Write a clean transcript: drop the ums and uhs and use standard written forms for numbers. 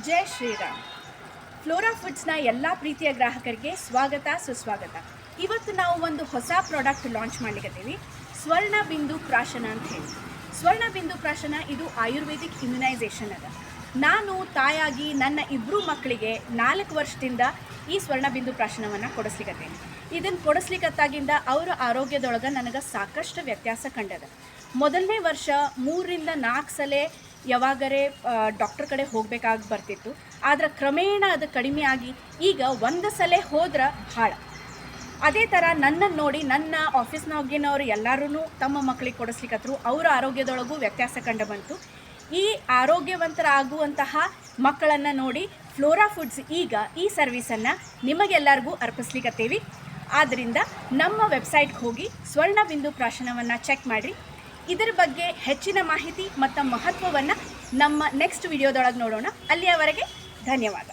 ಜೈ Shriram. Flora ಫುಡ್ಸ್ನ ಎಲ್ಲ ಪ್ರೀತಿಯ ಗ್ರಾಹಕರಿಗೆ ಸ್ವಾಗತ ಸುಸ್ವಾಗತ. ಇವತ್ತು ನಾವು ಒಂದು ಹೊಸ ಪ್ರಾಡಕ್ಟ್ ಲಾಂಚ್ ಮಾಡ್ಲಿಕ್ಕತ್ತೀವಿ, ಸ್ವರ್ಣ ಬಿಂದು ಪ್ರಾಶನ ಅಂತ ಹೇಳಿ. ಸ್ವರ್ಣ ಬಿಂದು ಪ್ರಾಶನ ಇದು ಆಯುರ್ವೇದಿಕ್ ಇಮ್ಯುನೈಸೇಷನ್ ಅದ. ನಾನು ತಾಯಾಗಿ ನನ್ನ 2 ಮಕ್ಕಳಿಗೆ 4 ವರ್ಷದಿಂದ ಈ ಸ್ವರ್ಣ ಬಿಂದು ಪ್ರಾಶನವನ್ನು ಕೊಡಿಸ್ಲಿಕ್ಕತ್ತೇನೆ. ಇದನ್ನು ಕೊಡಿಸ್ಲಿಕ್ಕತ್ತಾಗಿಂದ ಅವರ ಆರೋಗ್ಯದೊಳಗೆ ನನಗೆ ಸಾಕಷ್ಟು ವ್ಯತ್ಯಾಸ ಕಂಡದ. ಮೊದಲನೇ ವರ್ಷ 3 ರಿಂದ 4 ಸಲ ಯಾವಾಗರೇ ಡಾಕ್ಟರ್ ಕಡೆ ಹೋಗಬೇಕಾಗಿ ಬರ್ತಿತ್ತು. ಆದರೆ ಕ್ರಮೇಣ ಅದು ಕಡಿಮೆ ಆಗಿ ಈಗ 1 ಸಲ ಹೋದ್ರೆ ಭಾಳ. ಅದೇ ಥರ ನನ್ನನ್ನು ನೋಡಿ ನನ್ನ ಆಫೀಸ್ನಾಗಿನವರು ಎಲ್ಲರೂ ತಮ್ಮ ಮಕ್ಕಳಿಗೆ ಕೊಡಿಸ್ಲಿಕ್ಕತ್ರು. ಅವರ ಆರೋಗ್ಯದೊಳಗೂ ವ್ಯತ್ಯಾಸ ಕಂಡು ಬಂತು. ಈ ಆರೋಗ್ಯವಂತರಾಗುವಂತಹ ಮಕ್ಕಳನ್ನು ನೋಡಿ ಫ್ಲೋರಾ ಫುಡ್ಸ್ ಈಗ ಈ ಸರ್ವಿಸನ್ನು ನಿಮಗೆಲ್ಲರಿಗೂ ಅರ್ಪಿಸ್ಲಿಕ್ಕತ್ತೀವಿ. ಆದ್ದರಿಂದ ನಮ್ಮ ವೆಬ್ಸೈಟ್ಗೆ ಹೋಗಿ ಸ್ವರ್ಣ ಬಿಂದು ಪ್ರಾಶನವನ್ನು ಚೆಕ್ ಮಾಡಿರಿ. ಇದರ ಬಗ್ಗೆ ಹೆಚ್ಚಿನ ಮಾಹಿತಿ ಮತ್ತು ಮಹತ್ವವನ್ನು ನಮ್ಮ ನೆಕ್ಸ್ಟ್ ವಿಡಿಯೋದೊಳಗೆ ನೋಡೋಣ. ಅಲ್ಲಿಯವರೆಗೆ ಧನ್ಯವಾದ.